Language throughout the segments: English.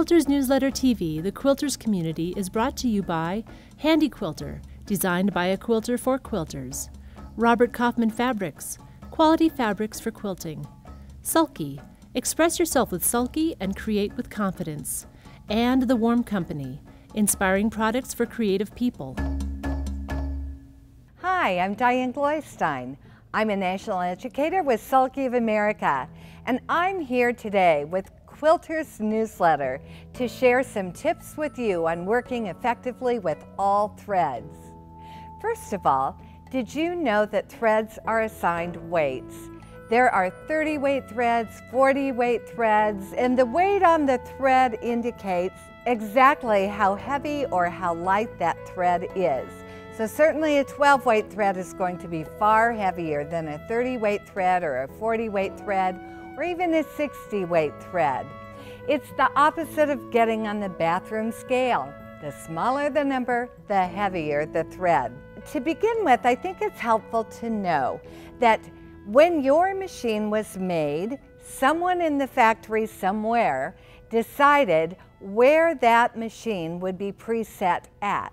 Quilters Newsletter TV, the Quilters community, is brought to you by Handy Quilter, designed by a quilter for quilters. Robert Kaufman Fabrics, quality fabrics for quilting. Sulky, express yourself with Sulky and create with confidence. And The Warm Company, inspiring products for creative people. Hi, I'm Diane Gloystein. I'm a national educator with Sulky of America, and I'm here today with Quilters Newsletter to share some tips with you on working effectively with all threads. First of all, did you know that threads are assigned weights? There are 30 weight threads, 40 weight threads, and the weight on the thread indicates exactly how heavy or how light that thread is. So certainly a 12 weight thread is going to be far heavier than a 30 weight thread or a 40 weight thread or even a 60 weight thread. It's the opposite of getting on the bathroom scale. The smaller the number, the heavier the thread. To begin with, I think it's helpful to know that when your machine was made, someone in the factory somewhere decided where that machine would be preset at.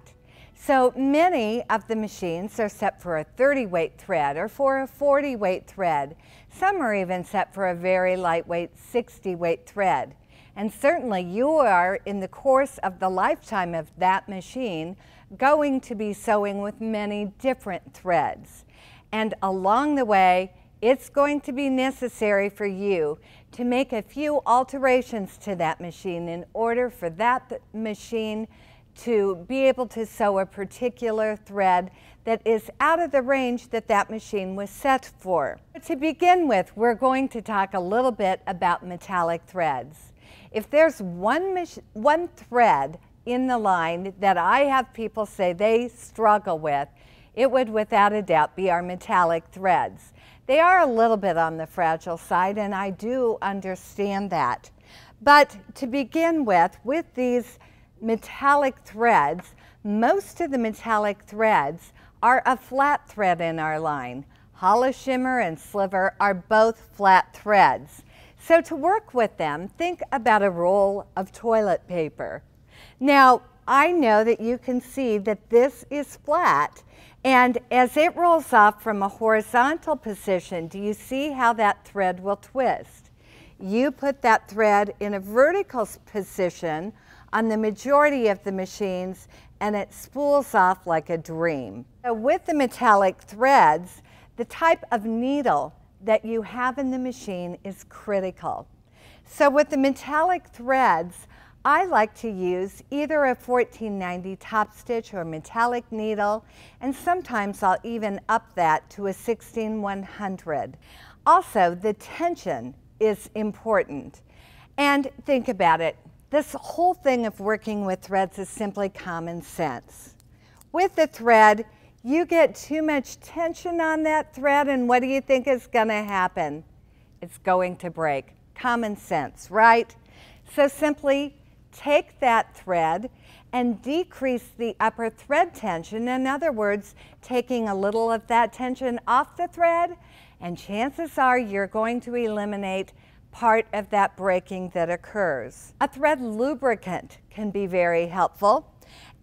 So many of the machines are set for a 30 weight thread or for a 40 weight thread. Some are even set for a very lightweight 60 weight thread. And certainly you are, in the course of the lifetime of that machine, going to be sewing with many different threads. And along the way, it's going to be necessary for you to make a few alterations to that machine in order for that machine to be able to sew a particular thread that is out of the range that that machine was set for. To begin with, we're going to talk a little bit about metallic threads. If there's one thread in the line that I have people say they struggle with, it would without a doubt be our metallic threads. They are a little bit on the fragile side, and I do understand that. But to begin with these metallic threads, most of the metallic threads are a flat thread in our line. Hollow shimmer and sliver are both flat threads. So to work with them, think about a roll of toilet paper. Now, I know that you can see that this is flat, and as it rolls off from a horizontal position, do you see how that thread will twist? You put that thread in a vertical position on the majority of the machines, and it spools off like a dream. So with the metallic threads, the type of needle that you have in the machine is critical. So with the metallic threads, I like to use either a 1490 top stitch or metallic needle, and sometimes I'll even up that to a 16100. Also, the tension is important. And think about it. This whole thing of working with threads is simply common sense. With the thread, you get too much tension on that thread, and what do you think is going to happen? It's going to break. Common sense, right? So simply take that thread and decrease the upper thread tension. In other words, taking a little of that tension off the thread, and chances are you're going to eliminate part of that breaking that occurs. A thread lubricant can be very helpful,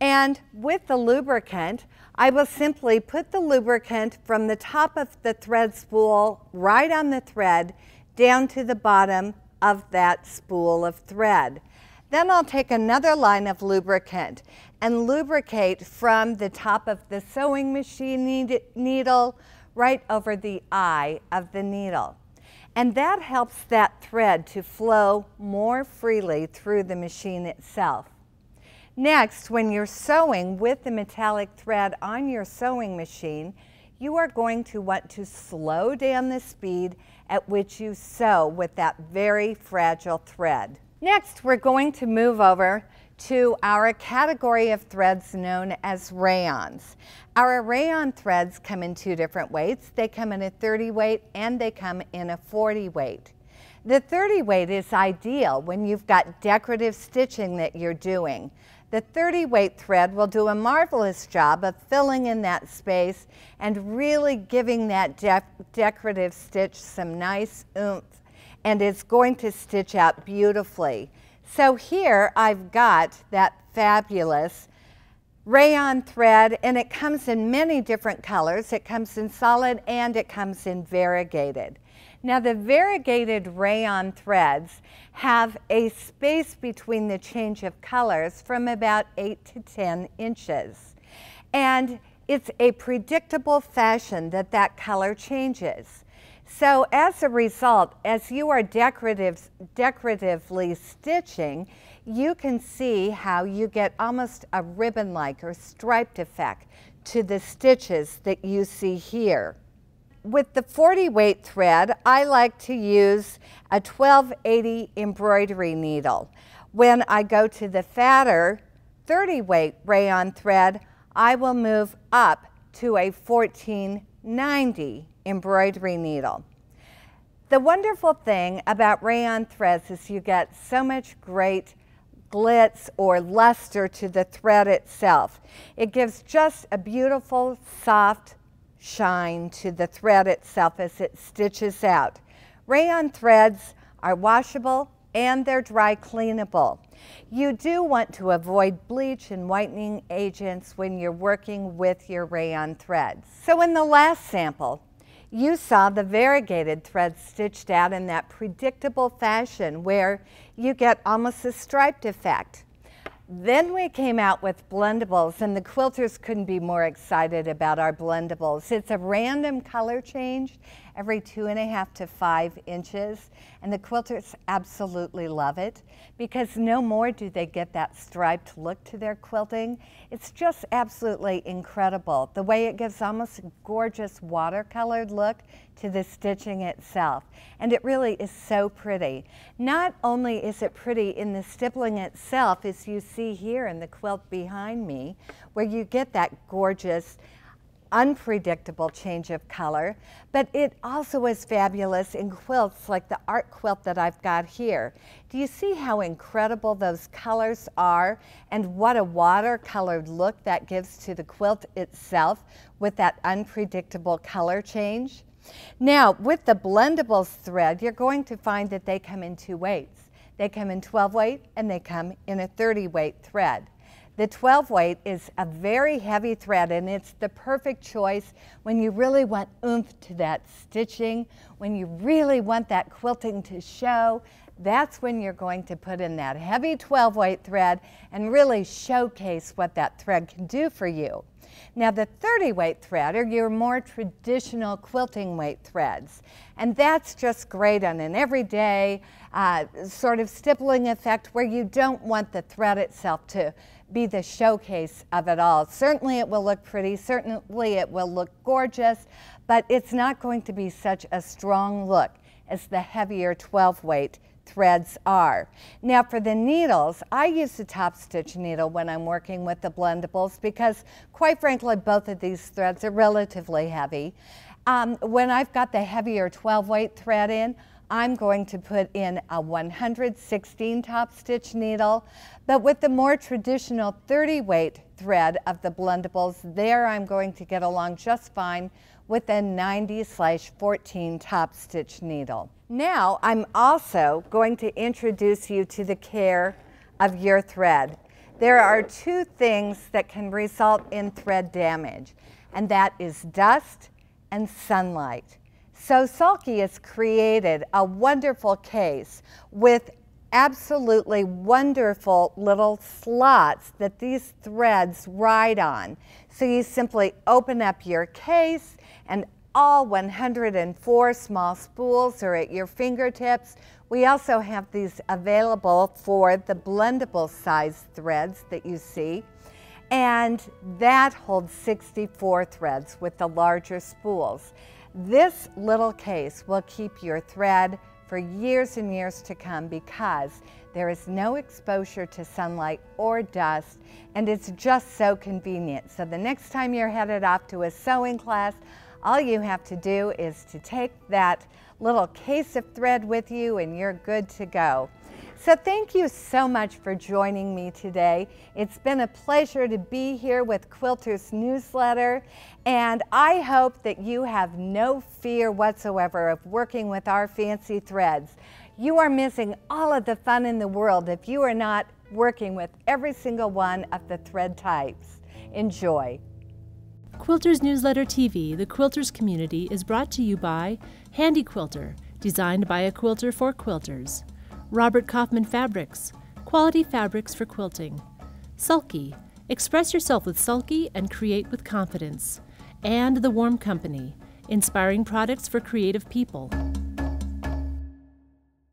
and with the lubricant, I will simply put the lubricant from the top of the thread spool right on the thread down to the bottom of that spool of thread. Then I'll take another line of lubricant and lubricate from the top of the sewing machine needle right over the eye of the needle. And that helps that thread to flow more freely through the machine itself. Next, when you're sewing with the metallic thread on your sewing machine, you are going to want to slow down the speed at which you sew with that very fragile thread. Next, we're going to move over to our category of threads known as rayons. Our rayon threads come in two different weights. They come in a 30 weight and they come in a 40 weight. The 30 weight is ideal when you've got decorative stitching that you're doing. The 30 weight thread will do a marvelous job of filling in that space and really giving that decorative stitch some nice oomph, and it's going to stitch out beautifully. So here I've got that fabulous rayon thread, and it comes in many different colors. It comes in solid and it comes in variegated. Now the variegated rayon threads have a space between the change of colors from about 8 to 10 inches. And it's a predictable fashion that that color changes. So as a result, as you are decoratively stitching, you can see how you get almost a ribbon-like or striped effect to the stitches that you see here. With the 40 weight thread, I like to use a 1280 embroidery needle. When I go to the fatter 30 weight rayon thread, I will move up to a 1490 embroidery needle. The wonderful thing about rayon threads is you get so much great glitz or luster to the thread itself. It gives just a beautiful, soft shine to the thread itself as it stitches out. Rayon threads are washable and they're dry cleanable. You do want to avoid bleach and whitening agents when you're working with your rayon threads. So in the last sample, you saw the variegated thread stitched out in that predictable fashion where you get almost a striped effect. Then we came out with blendables, and the quilters couldn't be more excited about our blendables. It's a random color change every 2.5 to 5 inches, and the quilters absolutely love it because no more do they get that striped look to their quilting. It's just absolutely incredible the way it gives almost a gorgeous watercolored look to the stitching itself, and it really is so pretty. Not only is it pretty in the stippling itself, as you see here in the quilt behind me, where you get that gorgeous unpredictable change of color, but it also is fabulous in quilts like the art quilt that I've got here. Do you see how incredible those colors are and what a watercolored look that gives to the quilt itself with that unpredictable color change? Now with the blendables thread, you're going to find that they come in 2 weights. They come in 12 weight and they come in a 30 weight thread. The 12 weight is a very heavy thread, and it's the perfect choice when you really want oomph to that stitching, when you really want that quilting to show. That's when you're going to put in that heavy 12 weight thread and really showcase what that thread can do for you. Now the 30 weight thread are your more traditional quilting weight threads, and that's just great on an everyday sort of stippling effect where you don't want the thread itself to be the showcase of it all. Certainly it will look pretty, certainly it will look gorgeous, but it's not going to be such a strong look as the heavier 12 weight threads are. Now for the needles, I use the top stitch needle when I'm working with the blendables because quite frankly both of these threads are relatively heavy. When I've got the heavier 12 weight thread in, I'm going to put in a 116 top stitch needle, but with the more traditional 30 weight thread of the blendables, there I'm going to get along just fine with a 90/14 top stitch needle. Now I'm also going to introduce you to the care of your thread. There are 2 things that can result in thread damage, and that is dust and sunlight. So Sulky has created a wonderful case with absolutely wonderful little slots that these threads ride on. So you simply open up your case and all 104 small spools are at your fingertips. We also have these available for the blendable size threads that you see. And that holds 64 threads with the larger spools. This little case will keep your thread for years and years to come because there is no exposure to sunlight or dust, and it's just so convenient. So the next time you're headed off to a sewing class, all you have to do is to take that little case of thread with you and you're good to go. So thank you so much for joining me today. It's been a pleasure to be here with Quilters Newsletter, and I hope that you have no fear whatsoever of working with our fancy threads. You are missing all of the fun in the world if you are not working with every single one of the thread types. Enjoy. Quilters Newsletter TV, the Quilters community, is brought to you by Handy Quilter, designed by a quilter for quilters. Robert Kaufman Fabrics, quality fabrics for quilting. Sulky, express yourself with Sulky and create with confidence. And The Warm Company, inspiring products for creative people.